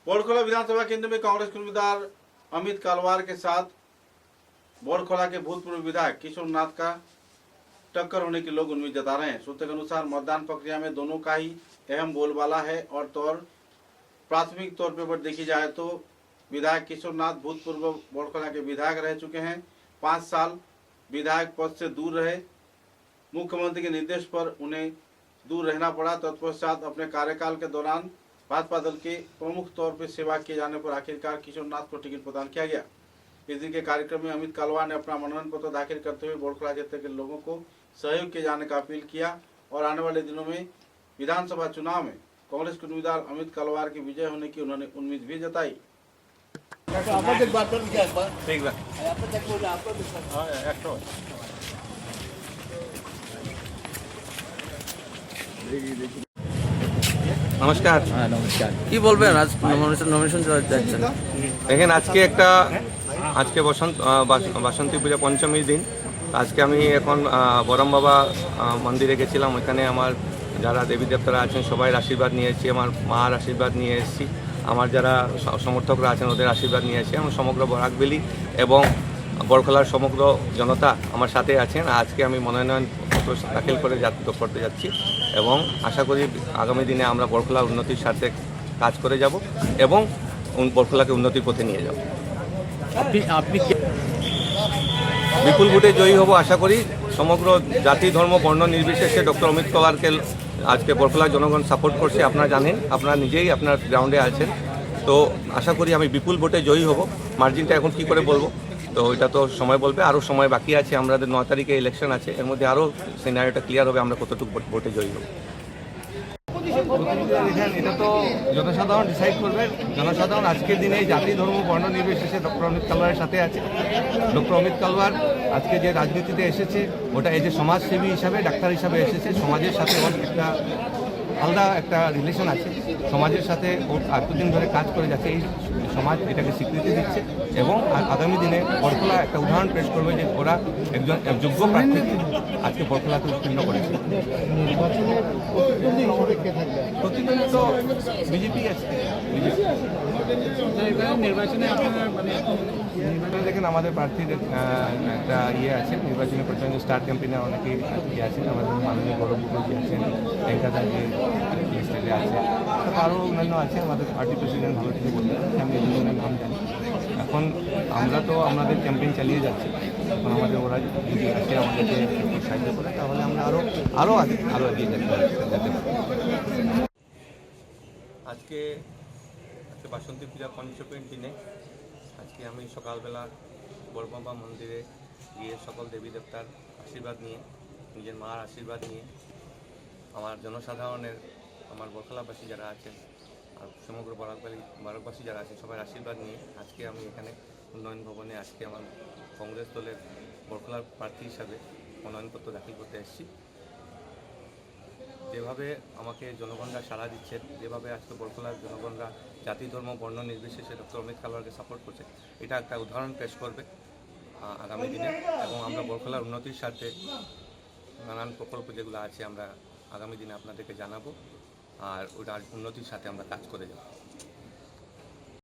बोड़खोला विधानसभा केंद्र में कांग्रेस के उम्मीदवार अमित कालवार के साथ बोड़खोला के भूतपूर्व विधायक किशोर नाथ का टक्कर होने की लोग उम्मीद जता रहे हैं। सूत्र के अनुसार मतदान प्रक्रिया में दोनों का ही अहम बोलबाला है और प्राथमिक तौर पर देखी जाए तो विधायक किशोर नाथ भूतपूर्व बोड़खोला के विधायक रह चुके हैं। 5 साल विधायक पद से दूर रहे। मुख्यमंत्री के निर्देश पर उन्हें दूर रहना पड़ा। तत्पश्चात अपने कार्यकाल के दौरान भाजपा दल के प्रमुख तौर पर सेवा किए जाने पर आखिरकार किशोर नाथ को टिकट प्रदान किया गया। इस दिन के कार्यक्रम में अमित कालवार ने अपना मनोनयन पत्र दाखिल करते हुए बोड़खोला क्षेत्र के लोगों को सहयोग किए जाने का अपील किया और आने वाले दिनों में विधानसभा चुनाव में कांग्रेस के उम्मीदवार अमित कालवार की विजय होने की उन्होंने उम्मीद भी जताई। নমস্কার। হ্যাঁ নমস্কার। কি বলবেন আজ নমিনেশন যাচ্ছেন? দেখেন আজকে বাসন্তী পূজা পঞ্চমীর দিন। আজকে আমি এখন বরম বাবা মন্দিরে গেছিলাম। ওখানে আমার যারা দেবী দেবতারা আছেন সবাই আশীর্বাদ নিয়েছি, আমার মার আশীর্বাদ নিয়ে এসেছি, আমার যারা সমর্থকরা আছেন ওদের আশীর্বাদ নিয়ে এসেছি। আমার সমগ্র বরাকবেলি এবং বড়খোলার সমগ্র জনতা আমার সাথে আছেন। আজকে আমি মনোনয়ন পত্র দাখিল করতে যাচ্ছি এবং আশা করি আগামী দিনে আমরা বড়খোলার উন্নতির স্বার্থে কাজ করে যাব এবং বড়খোলাকে উন্নতির পথে নিয়ে যাব। আপনি বিপুল ভোটে জয়ী হব আশা করি। সমগ্র জাতি ধর্ম বর্ণ নির্বিশেষে ডক্টর অমিত কালওয়ারকে আজকে বড়খোলার জনগণ সাপোর্ট করছে। আপনারা জানেন, আপনারা নিজেই আপনার গ্রাউন্ডে আছেন। তো আশা করি আমি বিপুল ভোটে জয়ী হব। মার্জিনটা এখন কি করে বলবো, তো এটা তো সময় বলবে। আরও সময় বাকি আছে, আমাদের 9 তারিখে ইলেকশন আছে। এর মধ্যে আরও সিনারিওটা ক্লিয়ার হবে আমরা কতটুকু ভোটে জয়ী হব। এটা তো জনসাধারণ ডিসাইড করবে। জনসাধারণ আজকের দিনে জাতি ধর্ম বর্ণ নির্বিশেষে ডক্টর অমিত কালওয়ারের সাথে আছে। ডক্টর অমিত কালওয়ার আজকে যে রাজনীতিতে এসেছে ওটা এই যে সমাজসেবী হিসাবে, ডাক্তার হিসাবে এসেছে। সমাজের সাথে ওর একটা আলাদা একটা রিলেশন আছে। সমাজের সাথে ও এতদিন ধরে কাজ করে যাচ্ছে, এই সমাজ এটাকে স্বীকৃতি দিচ্ছে এবং আগামী দিনে বড়খোলা একটা উদাহরণ পেশ করবে যে ওরা একজন যোগ্য প্রার্থীকে আজকে বড়খোলাকে উত্তীর্ণ করেছে। প্রতিদ্বন্দ্বী তো বিজেপি আছে। নির্বাচনে দেখেন আমাদের প্রার্থীর একটা আছে, নির্বাচনী প্রচারণা স্টার ক্যাম্পেইনে অনেকেই আছেন। আমাদের মাননীয় গৌরবপুরজি আছেন, টেঙ্কাদাজি লিস্টে আছে, আরও অন্যান্য আছে। আমাদের পার্টি প্রেসিডেন্ট ভালো থেকে বললেন, আমি এই দুজনের নাম জানি। এখন আমরা তো আমাদের ক্যাম্পেইন চালিয়ে যাচ্ছি। এখন আমাদের ওরা যদি আসে আমাদেরকে সাহায্য করে তাহলে আমরা আরও এগিয়ে যেতে পারি। আজকে বাসন্তী পূজা পঞ্চমীর দিনে আজকে আমি সকালবেলা বড়বাবা মন্দিরে গিয়ে সকল দেবী দেবতার আশীর্বাদ নিয়ে, নিজের মার আশীর্বাদ নিয়ে, আমার জনসাধারণের, আমার বড়খোলাবাসী যারা আছেন আর সমগ্র বরাকবাসী যারা আছেন সবার আশীর্বাদ নিয়ে আজকে আমি এখানে উন্নয়ন ভবনে আজকে আমার কংগ্রেস দলের বড়খোলার প্রার্থী হিসাবে মনোনয়নপত্র দাখিল করতে এসেছি। যেভাবে আমাকে জনগণরা সাড়া দিচ্ছেন, যেভাবে আজকে বড়খোলার জনগণরা জাতি ধর্ম বর্ণ নির্বিশেষে ডক্টর অমিত কালওয়ারকে সাপোর্ট করছে, এটা একটা উদাহরণ পেশ করবে আগামী দিনে। এবং আমরা বড়খোলার উন্নতির স্বার্থে নানান প্রকল্প যেগুলো আছে আমরা আগামী দিনে আপনাদেরকে জানাবো আর ওটার উন্নতির সাথে আমরা কাজ করে যাব।